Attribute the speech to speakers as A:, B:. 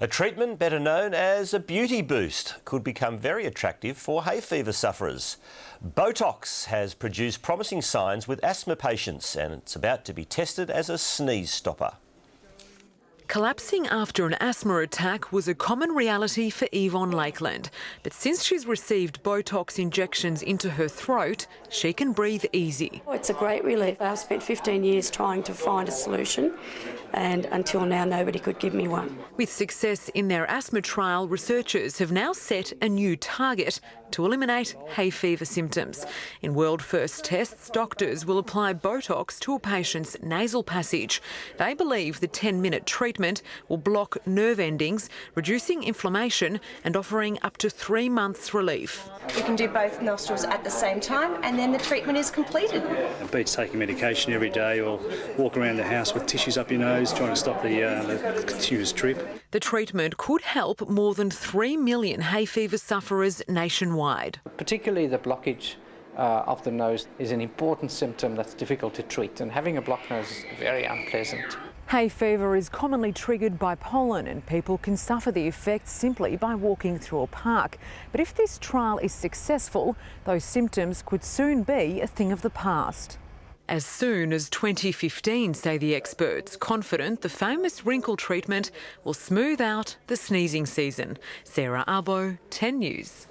A: A treatment better known as a beauty boost could become very attractive for hay fever sufferers. Botox has produced promising signs with asthma patients and it's about to be tested as a sneeze stopper.
B: Collapsing after an asthma attack was a common reality for Yvonne Lakeland. But since she's received Botox injections into her throat, she can breathe easy.
C: It's a great relief. I've spent 15 years trying to find a solution and until now nobody could give me one.
B: With success in their asthma trial, researchers have now set a new target to eliminate hay fever symptoms. In world first tests, doctors will apply Botox to a patient's nasal passage. They believe the 10-minute treatment will block nerve endings, reducing inflammation and offering up to 3 months relief.
D: You can do both nostrils at the same time and then the treatment is completed.
E: It beats taking medication every day or walk around the house with tissues up your nose trying to stop the continuous drip.
B: The treatment could help more than 3 million hay fever sufferers nationwide.
F: Particularly the blockage of the nose is an important symptom that's difficult to treat, and having a blocked nose is very unpleasant.
B: Hay fever is commonly triggered by pollen and people can suffer the effects simply by walking through a park. But if this trial is successful, those symptoms could soon be a thing of the past. As soon as 2015, say the experts, confident the famous wrinkle treatment will smooth out the sneezing season. Sarah Arbo, 10 News.